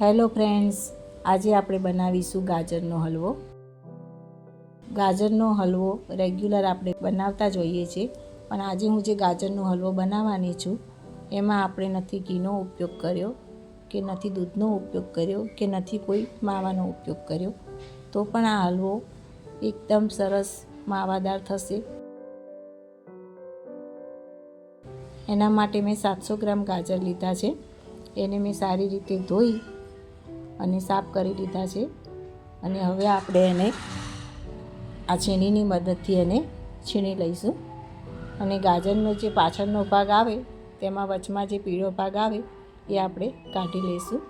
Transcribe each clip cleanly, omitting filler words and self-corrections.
Hello friends, આજે આપણે બનાવીશું ગાજરનો હલવો. ગાજરનો હલવો રેગ્યુલર આપણે બનાવતા જ હોઈએ છીએ, પણ આજે હું જે ગાજરનો હલવો બનાવવાની છું એમાં આપણે નથી ઘીનો ઉપયોગ કર્યો કે નથી દૂધનો ઉપયોગ કર્યો કે નથી કોઈ માવાનો ઉપયોગ કર્યો, તો પણ આ હલવો એકદમ સરસ માવાદાર થશે. એના માટે મેં 700 ગ્રામ ગાજર લીધા છે. એને મેં સારી રીતે ધોઈ અને સાફ કરી લીધા છે. અને હવે આપણે એને આ છીણીની મદદથી એને છીણી લઈશું. અને ગાજરનો જે પાછળનો ભાગ આવે તેમાં વચમાં જે પીળો ભાગ આવે એ આપણે કાઢી લઈશું.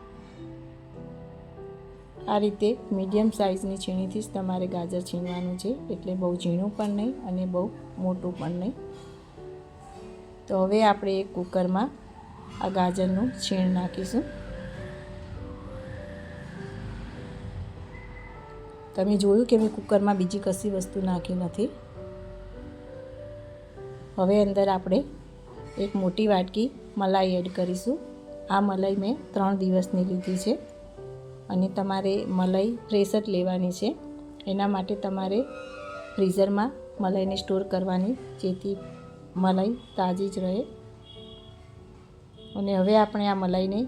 આ રીતે મીડિયમ સાઇઝની છીણીથી જ તમારે ગાજર છીણવાનું છે, એટલે બહુ ઝીણું પણ નહીં અને બહુ મોટું પણ નહીં. તો હવે આપણે એક કુકરમાં આ ગાજરનું છીણ નાખીશું. તમે જોયું કે મેં કુકરમાં બીજી કશી વસ્તુ નાખી નથી. હવે અંદર આપણે એક મોટી વાટકી મલાઈ એડ કરીશું. આ મલાઈ મેં 3 દિવસની લીધી છે અને તમારે મલાઈ ફ્રેશ જ લેવાની છે. એના માટે તમારે ફ્રીઝરમાં મલાઈને સ્ટોર કરવાની, જેથી મલાઈ તાજી જ રહે. અને હવે આપણે આ મલાઈને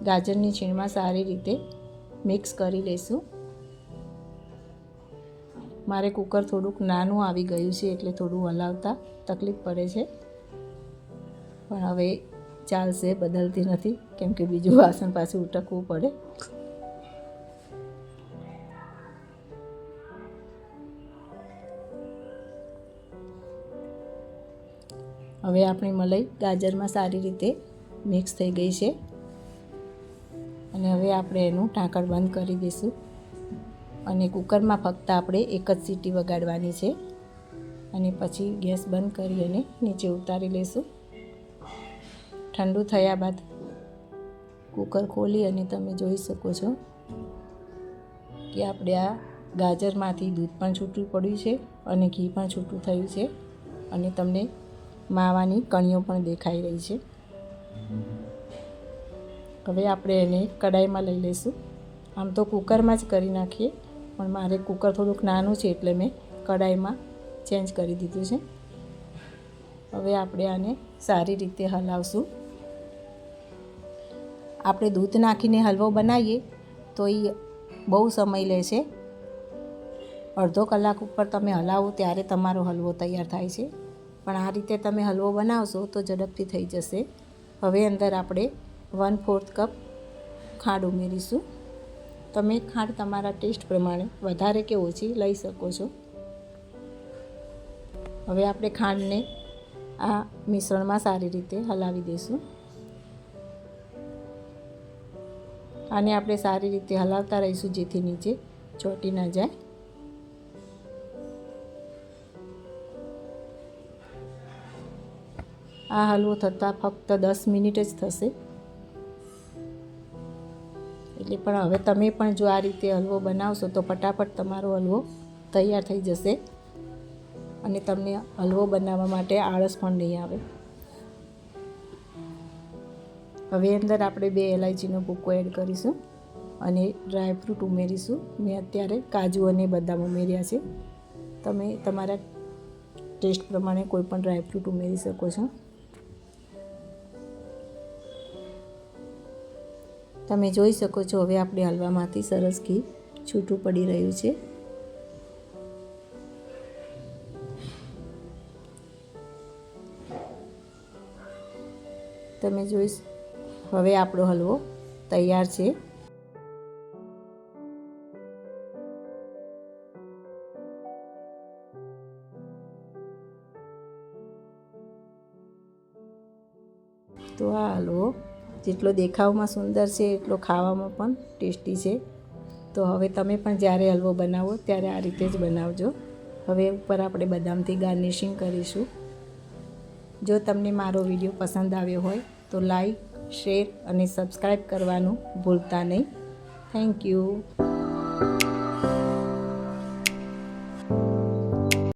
ગાજરની છીણમાં સારી રીતે મિક્સ કરી લઈશું. મારે કુકર થોડુંક નાનું આવી ગયું છે એટલે થોડું હલાવતા તકલીફ પડે છે, પણ હવે ચાલશે, બદલતી નથી, કેમ કે બીજું વાસણ પાછું ઉટકવું પડે. હવે આપણી મલાઈ ગાજરમાં સારી રીતે મિક્સ થઈ ગઈ છે અને હવે આપણે એનું ઢાંકણ બંધ કરી દઈશું. અને કુકરમાં ફક્ત આપણે એક જ સીટી વગાડવાની છે અને પછી ગેસ બંધ કરી અને નીચે ઉતારી લઈશું. ઠંડુ થયા બાદ કુકર ખોલી અને તમે જોઈ શકો છો કે આપણે આ ગાજરમાંથી દૂધ પણ છૂટું પડ્યું છે અને ઘી પણ છૂટું થયું છે અને તમને માવાની કણીઓ પણ દેખાઈ રહી છે. હવે આપણે એને કડાઈમાં લઈ લઈશું. આમ તો કુકરમાં જ કરી નાખીએ, પણ મારે કુકર થોડુંક નાનું છે એટલે મેં કડાઈમાં ચેન્જ કરી દીધું છે. હવે આપણે આને સારી રીતે હલાવશું. આપણે દૂધ નાખીને હલવો બનાવીએ તો એ બહુ સમય લે છે. અડધો કલાક ઉપર તમે હલાવો ત્યારે તમારો હલવો તૈયાર થાય છે, પણ આ રીતે તમે હલવો બનાવશો તો ઝડપથી થઈ જશે. હવે અંદર આપણે 1/4 કપ ખાંડ ઉમેરીશું. તમે ખાંડ તમારા ટેસ્ટ પ્રમાણે વધારે કે ઓછી લઈ શકો છો. હવે આપણે ખાંડને આ મિશ્રણમાં સારી રીતે હલાવી દઈશું. આને આપણે સારી રીતે હલાવતા રહીશું, જેથી નીચે ચોંટી ન જાય. આ હલવો થતાં ફક્ત 10 મિનિટ જ થશે. એટલે પણ હવે તમે પણ જો આ રીતે હલવો બનાવશો તો ફટાફટ તમારો હલવો તૈયાર થઈ જશે અને તમને હલવો બનાવવા માટે આળસ પણ નહીં આવે. હવે અંદર આપણે 2 ઇલાયચીનો ભૂકો એડ કરીશું અને ડ્રાયફ્રૂટ ઉમેરીશું. મેં અત્યારે કાજુ અને બદામ ઉમેર્યા છે. તમે તમારા ટેસ્ટ પ્રમાણે કોઈ પણ ડ્રાયફ્રૂટ ઉમેરી શકો છો. તમે જોઈ શકો છો હવે આપણે હલવામાંથી સરસ ઘી છૂટું પડી રહ્યું છે. તમે જોઈ, હવે આપણો હલવો તૈયાર છે. તો આ હલવો જેટલો દેખાવમાં સુંદર છે એટલો ખાવામાં પણ ટેસ્ટી છે. તો હવે તમે પણ જ્યારે હલવો બનાવો ત્યારે આ રીતે જ બનાવજો. હવે ઉપર આપણે બદામથી ગાર્નિશિંગ કરીશું. જો તમને મારો વિડીયો પસંદ આવ્યો હોય તો લાઈક, શેર અને સબસ્ક્રાઈબ કરવાનું ભૂલતા નહીં. Thank you.